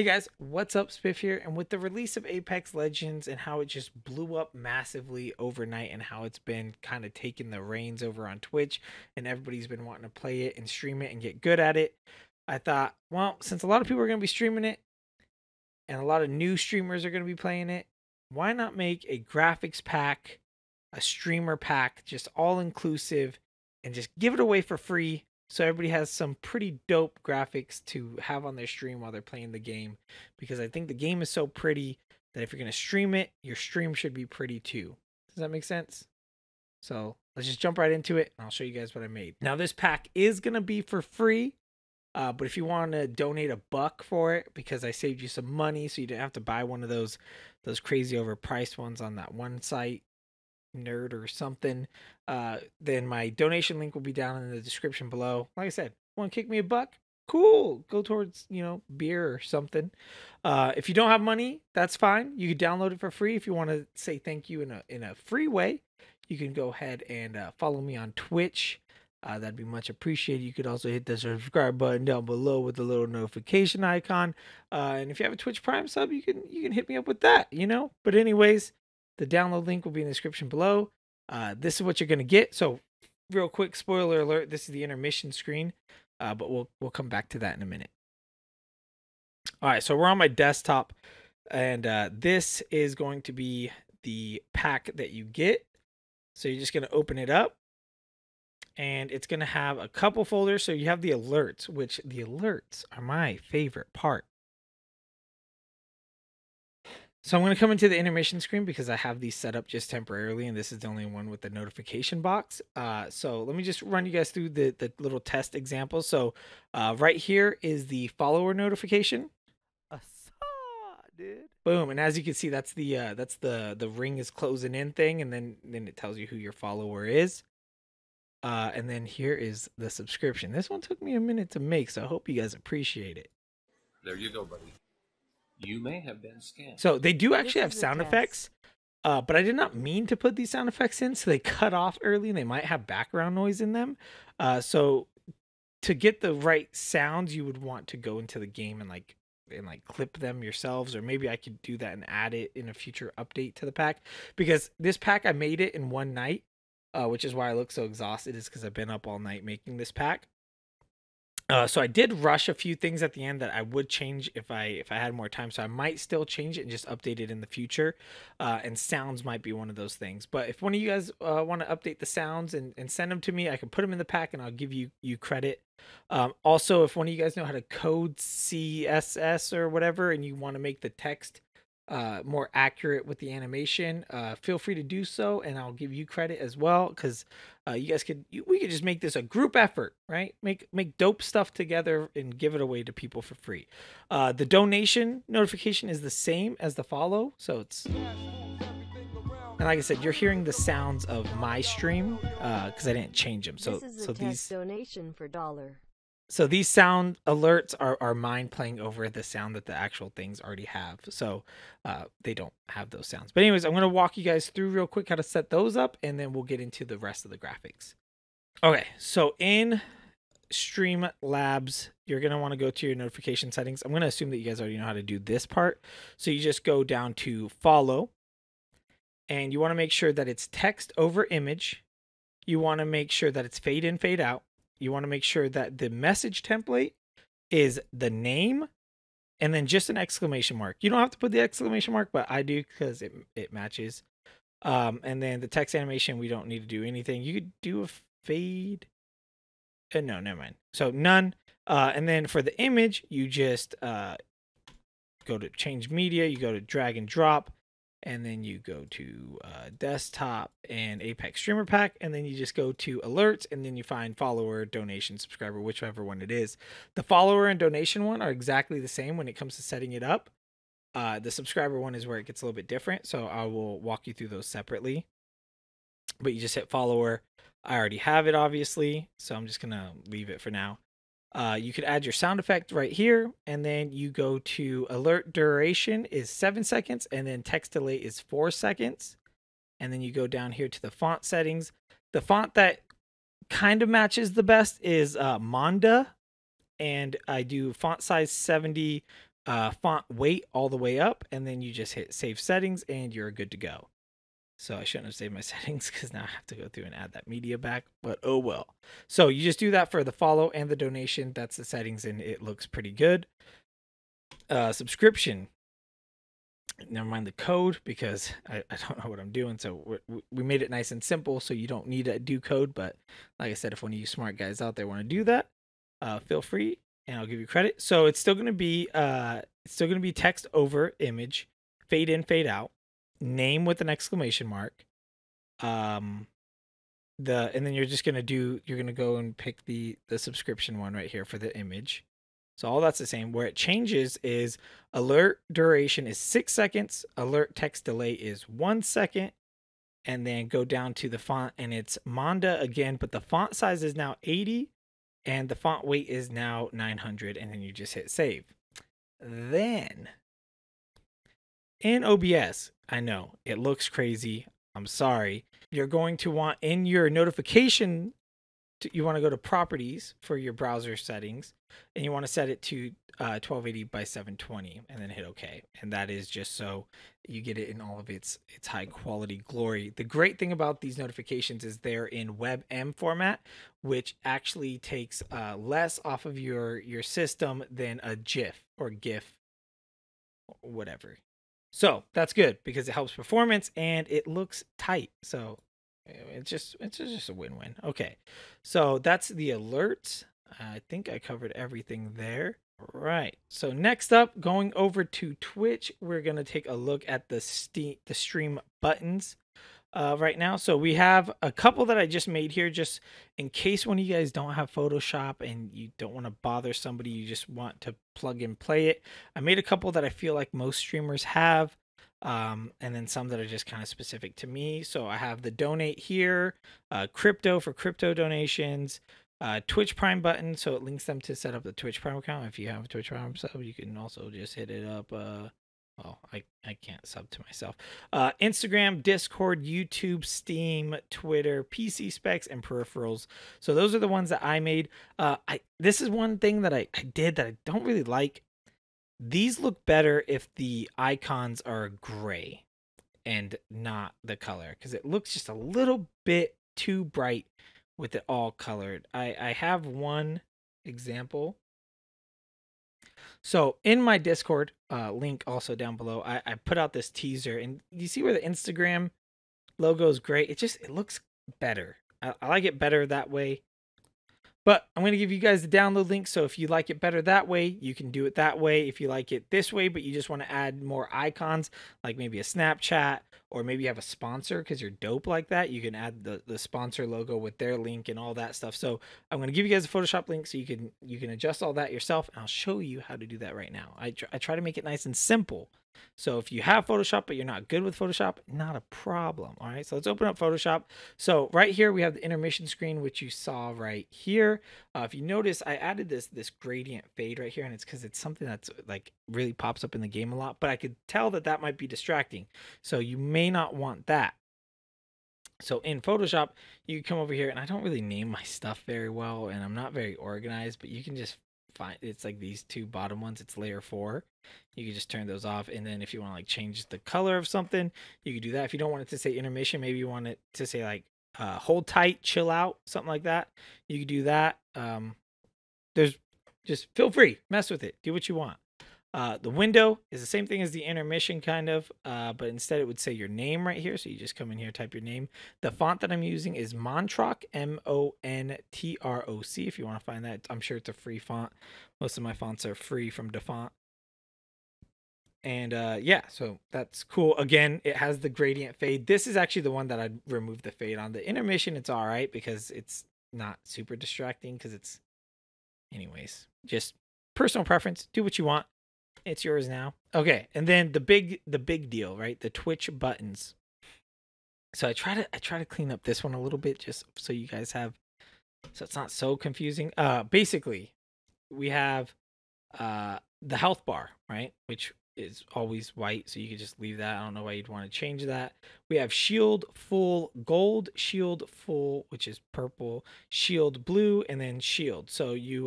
Hey guys, what's up? Spiff here, and with the release of Apex Legends and how it just blew up massively overnight and how it's been kind of taking the reins over on Twitch and everybody's been wanting to play it and stream it and get good at it, I thought, well, since a lot of people are going to be streaming it and a lot of new streamers are going to be playing it, why not make a graphics pack, a streamer pack, just all inclusive, and just give it away for free so everybody has some pretty dope graphics to have on their stream while they're playing the game, because I think the game is so pretty that if you're going to stream it, your stream should be pretty too. Does that make sense? So let's just jump right into it and I'll show you guys what I made. Now this pack is going to be for free, but if you want to donate $1 for it, because I saved you some money so you didn't have to buy one of those crazy overpriced ones on that one site, Nerd or something, then my donation link will be down in the description below. Like I said, want to kick me $1? Cool, go towards, beer or something. If you don't have money, that's fine. You can download it for free. If you want to say thank you in a free way, you can go ahead and follow me on Twitch. That'd be much appreciated. You could also hit the subscribe button down below with the little notification icon. And if you have a Twitch Prime sub, you can hit me up with that, But anyways, the download link will be in the description below. This is what you're going to get. So real quick, spoiler alert, this is the intermission screen, but we'll come back to that in a minute. All right, so we're on my desktop, and this is going to be the pack that you get. So you're just going to open it up, and it's going to have a couple folders. So you have the alerts, which the alerts are my favorite part. So I'm going to come into the intermission screen because I have these set up just temporarily, and this is the only one with the notification box. So let me just run you guys through the little test example. So right here is the follower notification. Dude. Boom, and as you can see, that's the ring is closing in thing, and then it tells you who your follower is. And then here is the subscription. This one took me a minute to make, so I hope you guys appreciate it. There you go, buddy. You may have been scammed. So they do actually have sound effects, but I did not mean to put these sound effects in, so they cut off early and they might have background noise in them. So to get the right sounds, you would want to go into the game and like clip them yourselves, or maybe I could do that and add it in a future update to the pack, because this pack I made it in one night, which is why I look so exhausted, is because I've been up all night making this pack. So I did rush a few things at the end that I would change if I had more time. So I might still change it and just update it in the future. And sounds might be one of those things. But if one of you guys want to update the sounds and send them to me, I can put them in the pack and I'll give you credit. Also, if one of you guys know how to code CSS or whatever, and you want to make the text more accurate with the animation, feel free to do so, and I'll give you credit as well, because you guys we could just make this a group effort, right? Make dope stuff together and give it away to people for free. The donation notification is the same as the follow, so it's, and like I said, you're hearing the sounds of my stream because I didn't change them. So this is a these donation for $1. So these sound alerts are mine playing over the sound that the actual things already have. So they don't have those sounds. But anyways, I'm going to walk you guys through real quick how to set those up, and then we'll get into the rest of the graphics. Okay, so in Streamlabs, you're going to want to go to your notification settings. I'm going to assume that you guys already know how to do this part. So you just go down to follow, and you want to make sure that it's text over image. You want to make sure that it's fade in, fade out. You want to make sure that the message template is the name and then just an exclamation mark. You don't have to put the exclamation mark, but I do because it matches. And then the text animation, we don't need to do anything. You could do a fade. No, never mind. So none. And then for the image, you just go to change media. You go to drag and drop. And then you go to desktop and Apex Streamer Pack, and then you just go to alerts, and then you find follower, donation, subscriber, whichever one it is. The follower and donation one are exactly the same when it comes to setting it up. The subscriber one is where it gets a little bit different, so I will walk you through those separately. But you just hit follower. I already have it, obviously, so I'm just going to leave it for now. You could add your sound effect right here, and then you go to alert duration is 7 seconds, and then text delay is 4 seconds. And then you go down here to the font settings. The font that kind of matches the best is Monda, and I do font size 70 font weight all the way up, and then you just hit save settings and you're good to go. So I shouldn't have saved my settings because now I have to go through and add that media back, but oh well. So you just do that for the follow and the donation. That's the settings and it looks pretty good. Subscription. Never mind the code because I don't know what I'm doing. So we made it nice and simple so you don't need to do code. But like I said, if one of you smart guys out there want to do that, feel free and I'll give you credit. So it's still gonna be text over image, fade in, fade out, name with an exclamation mark. And then you're gonna go and pick the subscription one right here for the image. So all that's the same. Where it changes is alert duration is 6 seconds, alert text delay is 1 second, and then go down to the font and it's Manda again, but the font size is now 80 and the font weight is now 900, and then you just hit save. Then in OBS, I know it looks crazy. I'm sorry. You're going to want in your notification, you want to go to properties for your browser settings, and you want to set it to 1280 by 720, and then hit OK. And that is just so you get it in all of its high quality glory. The great thing about these notifications is they're in WebM format, which actually takes less off of your system than a GIF or GIF, or whatever. So that's good because it helps performance and it looks tight. So it's just a win-win. Okay, so that's the alerts. I think I covered everything there. Right. So next up, going over to Twitch, we're gonna take a look at the stream buttons right now. So we have a couple that I just made here, just in case one of you guys don't have Photoshop and you don't want to bother somebody, you just want to plug and play it. I made a couple that I feel like most streamers have. And then some that are just kind of specific to me. So I have the donate here, crypto for crypto donations, Twitch Prime button, so it links them to set up the Twitch Prime account. If you have a Twitch Prime sub, you can also just hit it up. Well, I can't sub to myself. Instagram, Discord, YouTube, Steam, Twitter, PC specs, and peripherals. So those are the ones that I made. This is one thing that I did that I don't really like. These look better if the icons are gray and not the color, because it looks just a little bit too bright with it all colored. I have one example. So in my Discord link also down below, I put out this teaser, and you see where the Instagram logo is gray. It looks better. I like it better that way. But I'm going to give you guys the download link. So if you like it better that way, you can do it that way. If you like it this way, but you just want to add more icons, like maybe a Snapchat, or maybe you have a sponsor because you're dope like that, you can add the sponsor logo with their link and all that stuff. So I'm going to give you guys a Photoshop link so you can adjust all that yourself. And I'll show you how to do that right now. I try to make it nice and simple. So if you have Photoshop, but you're not good with Photoshop, not a problem. All right, so let's open up Photoshop. So right here, we have the intermission screen, which you saw right here. If you notice, I added this gradient fade right here, and it's because it's something that's like really pops up in the game a lot, but I could tell that might be distracting. So you may not want that. So in Photoshop, you come over here, and I don't really name my stuff very well, and I'm not very organized, but you can just find, it's like these two bottom ones, it's layer 4. You can just turn those off, and then if you want to like change the color of something, you can do that. If you don't want it to say intermission, maybe you want it to say like hold tight, chill out, something like that, you can do that. There's just feel free, mess with it, do what you want. The window is the same thing as the intermission kind of, but instead it would say your name right here. So you just come in here, type your name. The font that I'm using is Montroc, Montroc. If you want to find that, I'm sure it's a free font. Most of my fonts are free from DaFont. And yeah, so that's cool. Again, it has the gradient fade. This is actually the one that I'd remove the fade on. The intermission, it's all right because it's not super distracting because it's, anyways, just personal preference. Do what you want. It's yours now. Okay, and then the big deal, right? The Twitch buttons. So I try to clean up this one a little bit just so you guys have, so it's not so confusing. Basically, we have the health bar, right? Which is always white, so you can just leave that. I don't know why you'd want to change that. We have shield full gold, shield full, which is purple, shield blue, and then shield. So you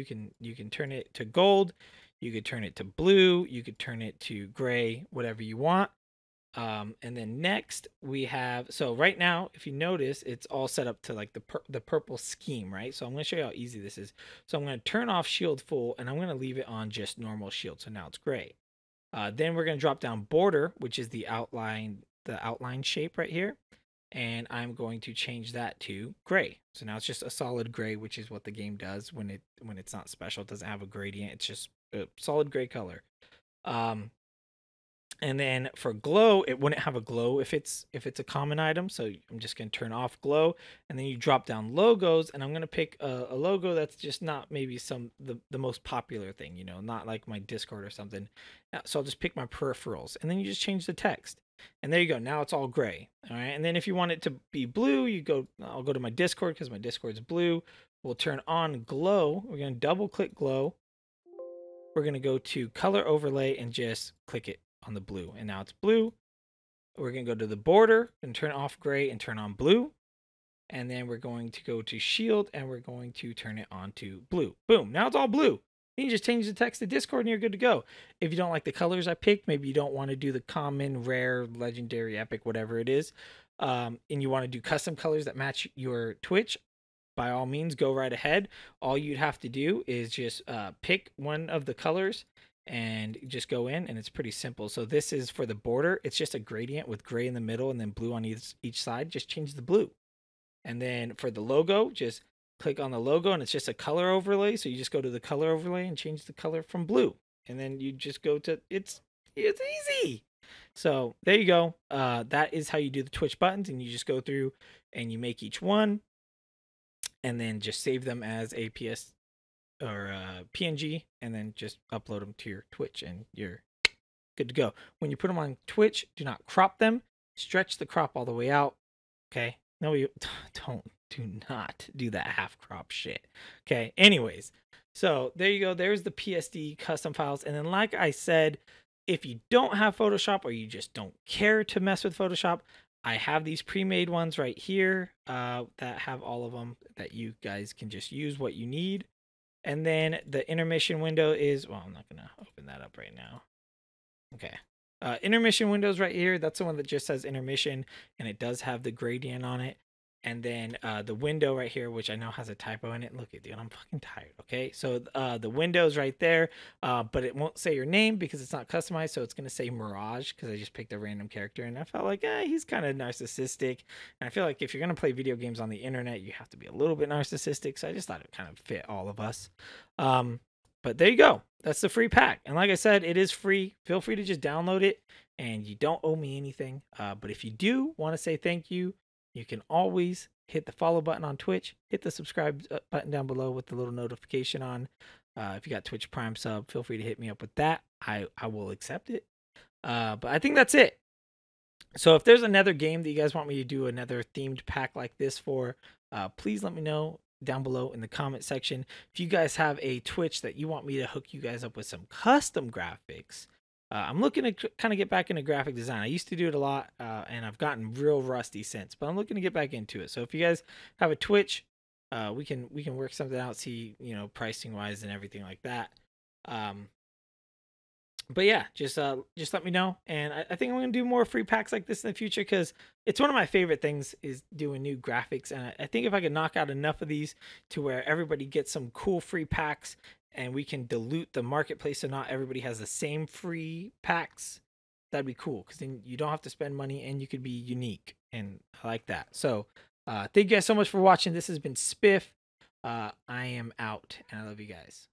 can turn it to gold. You could turn it to blue. You could turn it to gray, whatever you want. And then next we have, so right now, if you notice, it's all set up to like the purple scheme, right? So I'm going to show you how easy this is. So I'm going to turn off shield full, and I'm going to leave it on just normal shield. So now it's gray. Then we're going to drop down border, which is the outline shape right here. And I'm going to change that to gray. So now it's just a solid gray, which is what the game does when it's not special. It doesn't have a gradient. It's just a solid gray color. And then for glow, it wouldn't have a glow if it's a common item. So I'm just going to turn off glow, and then you drop down logos, and I'm going to pick a logo that's just not maybe the most popular thing, you know, not like my Discord or something. So I'll just pick my peripherals, and then you just change the text. And there you go. Now it's all gray. All right. And then if you want it to be blue, I'll go to my Discord because my Discord's blue. We'll turn on glow. We're going to double click glow. We're going to go to color overlay and just click it on the blue, and now it's blue. We're going to go to the border and turn off gray and turn on blue, and then we're going to go to shield and we're going to turn it on to blue. Boom, now it's all blue. Then you just change the text to Discord and you're good to go. If you don't like the colors I picked, maybe you don't want to do the common, rare, legendary, epic, whatever it is, and you want to do custom colors that match your Twitch, by all means, go right ahead. All you'd have to do is just pick one of the colors and just go in, and it's pretty simple. So this is for the border. It's just a gradient with gray in the middle and then blue on each side. Just change the blue. And then for the logo, just click on the logo, and it's just a color overlay. So you just go to the color overlay and change the color from blue. And then you just go to, it's easy. So there you go. That is how you do the Twitch buttons, and you just go through and you make each one, and then just save them as a PS or PNG, and then just upload them to your Twitch, and you're good to go. When you put them on Twitch, do not crop them. Stretch the crop all the way out. Okay. No, you do not do that half crop shit. Okay. Anyways, so there you go. There's the PSD custom files. And then, like I said, if you don't have Photoshop or you just don't care to mess with Photoshop, I have these pre-made ones right here that have all of them that you guys can just use what you need. And then the intermission window is, well, I'm not going to open that up right now. Okay. Intermission windows right here. That's the one that just says intermission, and it does have the gradient on it. And then the window right here, which I know has a typo in it. Look at, dude, I'm fucking tired. Okay. So the window's right there, but it won't say your name because it's not customized. So it's going to say Mirage because I just picked a random character, and I felt like, he's kind of narcissistic. And I feel like if you're going to play video games on the internet, you have to be a little bit narcissistic. So I just thought it kind of fit all of us. But there you go. That's the free pack. And like I said, it is free. Feel free to just download it, and you don't owe me anything. But if you do want to say thank you, you can always hit the follow button on Twitch, hit the subscribe button down below with the little notification on. If you got Twitch Prime sub, feel free to hit me up with that. I will accept it. But I think that's it. So if there's another game that you guys want me to do another themed pack like this for, please let me know down below in the comment section. If you guys have a Twitch that you want me to hook you guys up with some custom graphics, I'm looking to kind of get back into graphic design. I used to do it a lot, and I've gotten real rusty since, but I'm looking to get back into it. So if you guys have a Twitch, we can work something out, see, you know, pricing wise and everything like that. But yeah, just let me know, and I think I'm gonna do more free packs like this in the future because it's one of my favorite things is doing new graphics, and I think if I could knock out enough of these to where everybody gets some cool free packs, and we can dilute the marketplace so not everybody has the same free packs, that'd be cool because then you don't have to spend money and you could be unique, and I like that. So thank you guys so much for watching. This has been Spiff. I am out, and I love you guys.